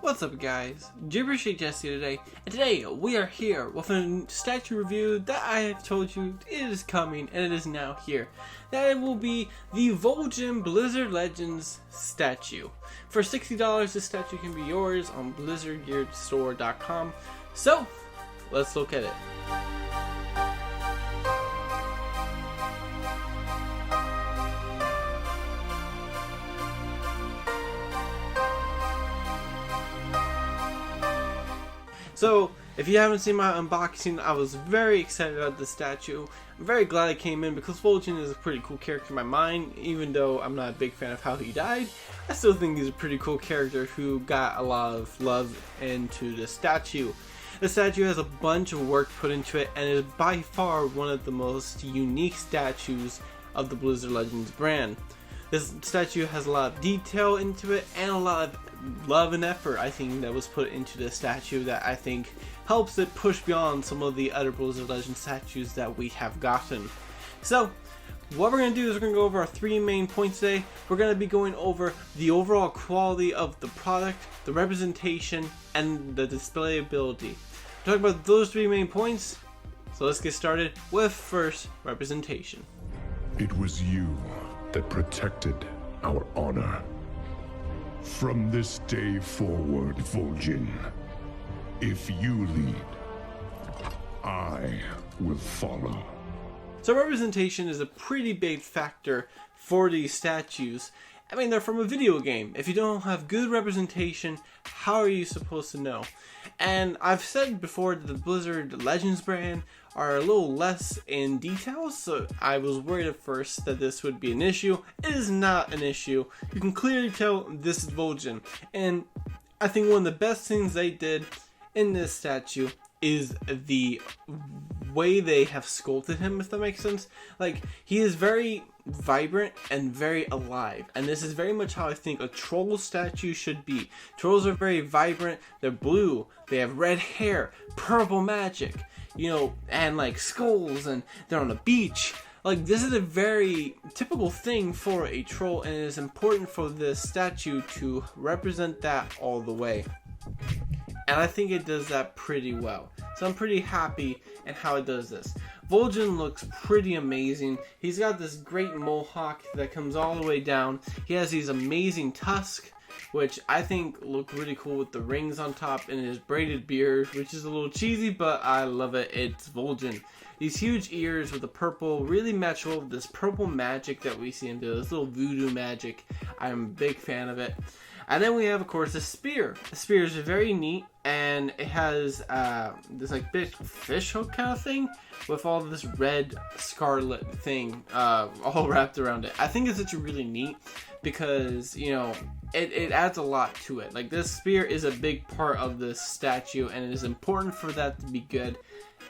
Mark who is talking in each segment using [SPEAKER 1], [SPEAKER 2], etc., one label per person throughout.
[SPEAKER 1] What's up guys, Gibberish Jesse today, and today we are here with a statue review that I have told you it is coming and it is now here. That will be the Vol'Jin Blizzard Legends statue. For $60 this statue can be yours on blizzardgearstore.com. So let's look at it. So, if you haven't seen my unboxing, I was very excited about this statue. I'm very glad it came in because Vol'Jin is a pretty cool character in my mind. Even though I'm not a big fan of how he died, I still think he's a pretty cool character who got a lot of love into the statue. The statue has a bunch of work put into it and is by far one of the most unique statues of the Blizzard Legends brand. This statue has a lot of detail into it and a lot of love and effort, I think, that was put into the statue that I think helps it push beyond some of the other Blizzard Legends statues that we have gotten. So, what we're going to do is we're going to go over our three main points today. We're going to be going over the overall quality of the product, the representation, and the displayability. Talk about those three main points, so let's get started with first, representation.
[SPEAKER 2] It was you that protected our honor. From this day forward, Vol'Jin, if you lead, I will follow.
[SPEAKER 1] So representation is a pretty big factor for these statues. I mean, they're from a video game. If you don't have good representation, how are you supposed to know? And I've said before that the Blizzard Legends brand are a little less in details, so I was worried at first that this would be an issue. It is not an issue. You can clearly tell this is Vol'Jin, and I think one of the best things they did in this statue is the way they have sculpted him, if that makes sense. Like, he is very vibrant and very alive, and this is very much how I think a troll statue should be. Trolls are very vibrant, they're blue, they have red hair, purple magic, you know, and like skulls, and they're on a beach. Like, this is a very typical thing for a troll, and it is important for this statue to represent that all the way. And I think it does that pretty well. So I'm pretty happy in how it does this. Vol'Jin looks pretty amazing. He's got this great mohawk that comes all the way down. He has these amazing tusks, which I think look really cool with the rings on top, and his braided beard, which is a little cheesy, but I love it. It's Vol'Jin. These huge ears with the purple really match well with this purple magic that we see him do, this little voodoo magic. I'm a big fan of it. And then we have, of course, the spear. The spear is very neat, and it has this like big fish hook kind of thing with all this red scarlet thing all wrapped around it. I think it's actually really neat because, you know, it adds a lot to it. Like, this spear is a big part of this statue, and it is important for that to be good.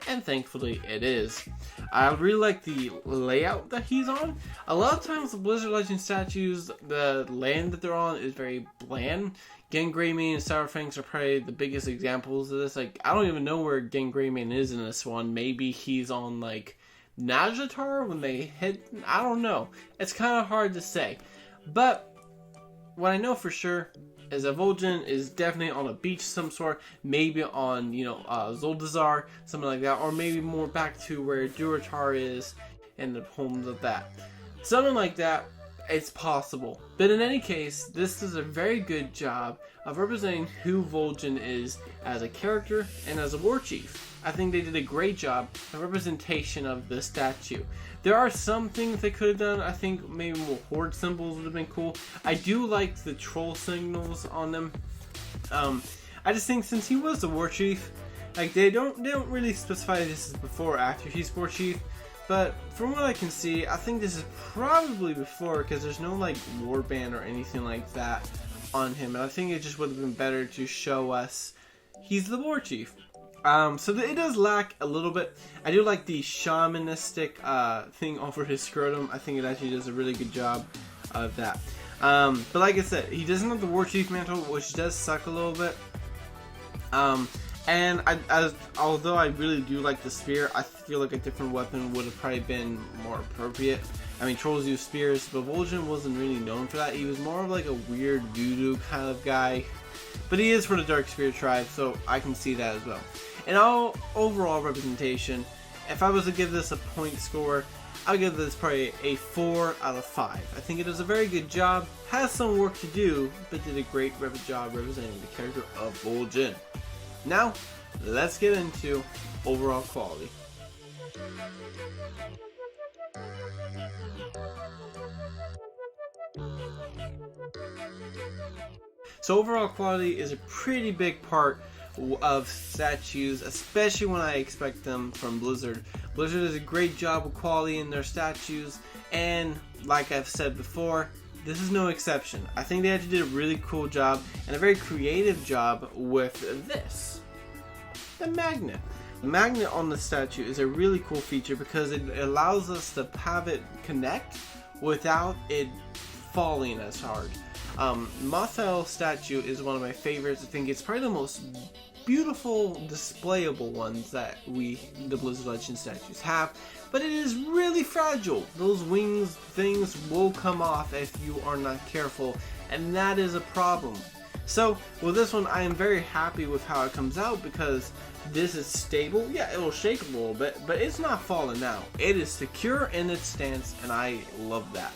[SPEAKER 1] And thankfully it is. I really like the layout that he's on. A lot of times the Blizzard Legend statues, the land that they're on is very bland. Greymane and Sourfangs are probably the biggest examples of this. Like, I don't even know where Greymane is in this one. Maybe he's on like Najatar when they hit, I don't know. It's kind of hard to say. But what I know for sure is that Vol'Jin is definitely on a beach of some sort, maybe on, you know, Zuldazar, something like that, or maybe more back to where Durotar is and the homes of that. Something like that, it's possible. But in any case, this is a very good job of representing who Vol'Jin is as a character and as a Warchief. I think they did a great job of representation of the statue. There are some things they could have done. I think maybe more Horde symbols would have been cool. I do like the troll signals on them. I just think since he was the Warchief, like, they don't really specify this is before or after he's Warchief. But from what I can see, I think this is probably before, because there's no like warband or anything like that on him. And I think it just would have been better to show us he's the Warchief. So it does lack a little bit. I do like the shamanistic thing over his scrotum. I think it actually does a really good job of that. But like I said, he doesn't have the Warchief mantle, which does suck a little bit. And although I really do like the spear, I feel like a different weapon would have probably been more appropriate. I mean, trolls use spears, but Vol'Jin wasn't really known for that. He was more of like a weird voodoo kind of guy. but he is for the Dark Spirit tribe, so I can see that as well. In all overall representation, if I was to give this a point score, I'll give this probably a 4 out of 5. I think it does a very good job, has some work to do, but did a great job representing the character of Vol'Jin. Now, let's get into overall quality. So overall quality is a pretty big part of statues, especially when I expect them from Blizzard. Blizzard does a great job with quality in their statues, and like I've said before, this is no exception. I think they actually did a really cool job and a very creative job with this. The magnet. The magnet on the statue is a really cool feature because it allows us to have it connect without it falling as hard. Mothel statue is one of my favorites. I think it's probably the most beautiful displayable ones that the Blizzard Legend statues have, but it is really fragile. Those wings things will come off if you are not careful, and that is a problem. So with this one, I am very happy with how it comes out because this is stable. Yeah, it will shake a little bit, but it's not falling out. It is secure in its stance, and I love that.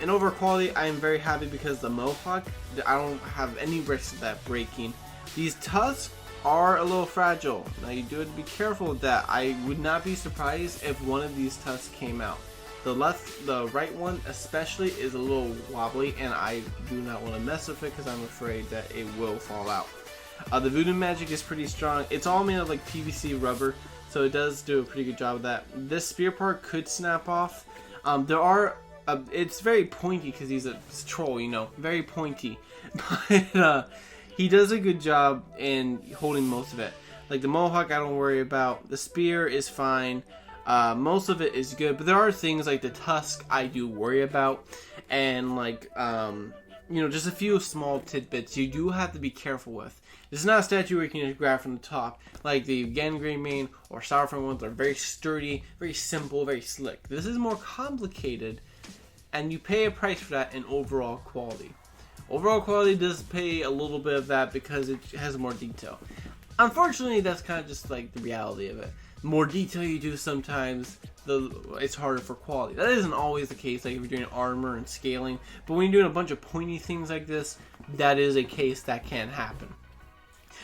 [SPEAKER 1] In overall quality, I am very happy because the mohawk, I don't have any risk of that breaking. These tusks are a little fragile. Now you do have to be careful with that. I would not be surprised if one of these tusks came out. The right one especially is a little wobbly, and I do not want to mess with it because I'm afraid that it will fall out. The voodoo magic is pretty strong. It's all made of like PVC rubber, so it does do a pretty good job of that. This spear part could snap off. It's very pointy because he's a troll, you know, very pointy. But he does a good job in holding most of it. Like the mohawk, I don't worry about. The spear is fine. Most of it is good, but there are things like the tusk I do worry about, and like you know, just a few small tidbits you do have to be careful with. This is not a statue where you can just grab from the top. Like the Gangrene Mane or Sourfang ones are very sturdy, very simple, very slick. This is more complicated, and you pay a price for that in overall quality. Overall quality does pay a little bit of that because it has more detail. Unfortunately, that's kind of just like the reality of it. The more detail you do sometimes, it's harder for quality. That isn't always the case, like if you're doing armor and scaling, but when you're doing a bunch of pointy things like this, that is a case that can happen.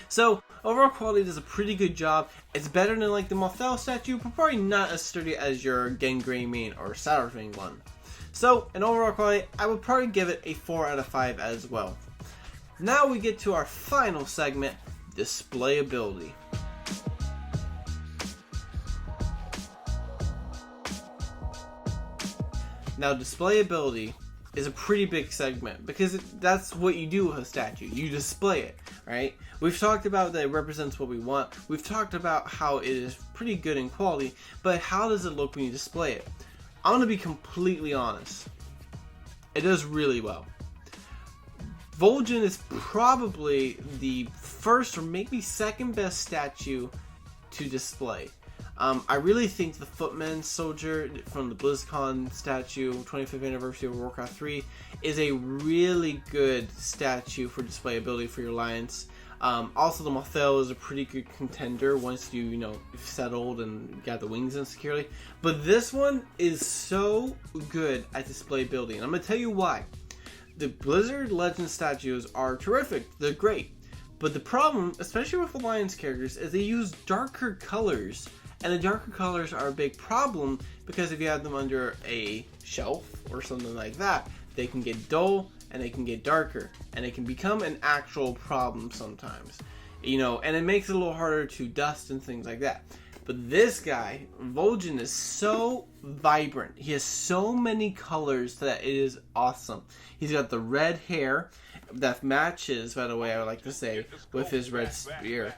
[SPEAKER 1] So, overall quality does a pretty good job. It's better than like the Mothel statue, but probably not as sturdy as your Gangrene Mane or Sourfang one. So, in overall quality, I would probably give it a 4 out of 5 as well. Now we get to our final segment, Displayability. Now, displayability is a pretty big segment because that's what you do with a statue. You display it, right? We've talked about that it represents what we want. We've talked about how it is pretty good in quality, but how does it look when you display it? I'm going to be completely honest. It does really well. Vol'Jin is probably the first or maybe second best statue to display. I really think the Footman Soldier from the BlizzCon statue, 25th anniversary of Warcraft 3, is a really good statue for displayability for your alliance. Also, the Mothel is a pretty good contender once you've settled and got the wings in securely. But this one is so good at displayability, and I'm going to tell you why. The Blizzard Legend statues are terrific. They're great. But the problem, especially with Alliance characters, is they use darker colors. And the darker colors are a big problem because if you have them under a shelf or something like that, they can get dull and they can get darker. And it can become an actual problem sometimes. And it makes it a little harder to dust and things like that. But this guy, Vol'Jin, is so vibrant. He has so many colors that it is awesome. He's got the red hair that matches, by the way, I would like to say, with his red spear.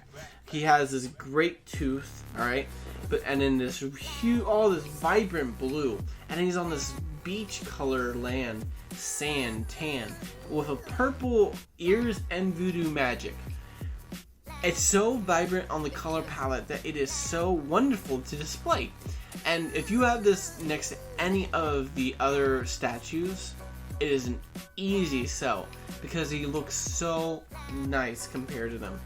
[SPEAKER 1] He has this great tooth, alright? And then this huge, all this vibrant blue. And he's on this beach color land, sand, tan, with a purple ears and voodoo magic. It's so vibrant on the color palette that it is so wonderful to display. And if you have this next to any of the other statues, it is an easy sell because he looks so nice compared to them.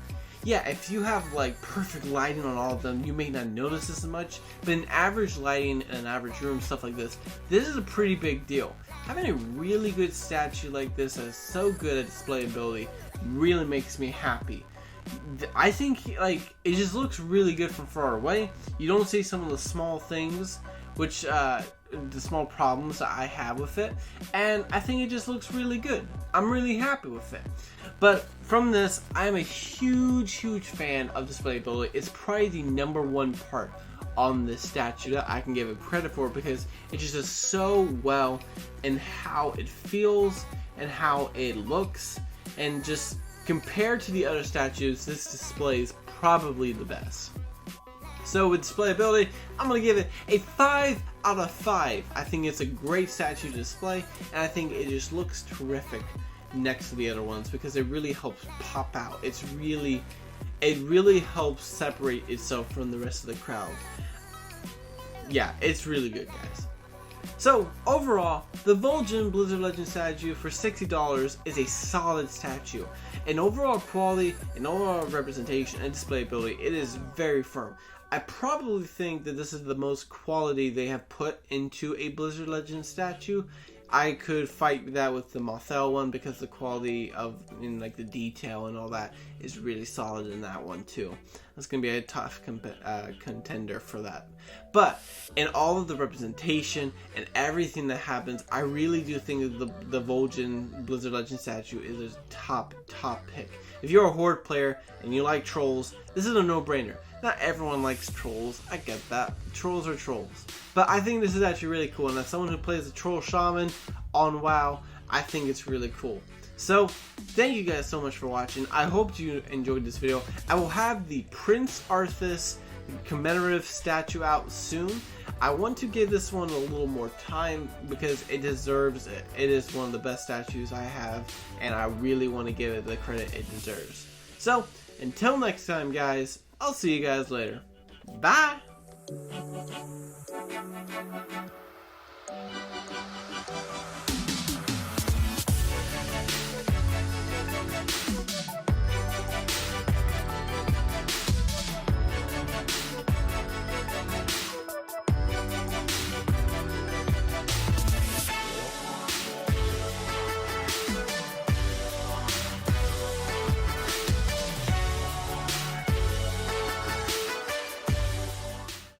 [SPEAKER 1] Yeah, if you have like perfect lighting on all of them, you may not notice this as much, but in average lighting in an average room, stuff like this is a pretty big deal. Having a really good statue like this that is so good at displayability really makes me happy. I think like it just looks really good from far away. You don't see some of the small things, which the small problems that I have with it, and I think it just looks really good. I'm really happy with it. But from this, I'm a huge fan of displayability. It's probably the #1 part on this statue that I can give it credit for, because it just does so well in how it feels and how it looks, and just compared to the other statues, this display is probably the best. So with displayability, I'm going to give it a 5 out of 5. I think it's a great statue to display, and I think it just looks terrific next to the other ones because it really helps pop out. It really helps separate itself from the rest of the crowd. Yeah, it's really good, guys. So overall, the Vol'Jin Blizzard Legend statue for $60 is a solid statue. In overall quality, in overall representation, and displayability, it is very firm. I probably think that this is the most quality they have put into a Blizzard Legend statue. I could fight that with the Mothel one because the quality of like the detail and all that is really solid in that one too. That's going to be a tough contender for that. But in all of the representation and everything that happens, I really do think that the Vol'Jin Blizzard Legend statue is a top pick. If you're a Horde player and you like trolls, this is a no-brainer. Not everyone likes trolls, I get that. Trolls are trolls. But I think this is actually really cool, and as someone who plays a troll shaman on WoW, I think it's really cool. So, thank you guys so much for watching. I hope you enjoyed this video. I will have the Prince Arthas commemorative statue out soon. I want to give this one a little more time because it deserves it. It is one of the best statues I have, and I really want to give it the credit it deserves. So, until next time, guys, I'll see you guys later. Bye!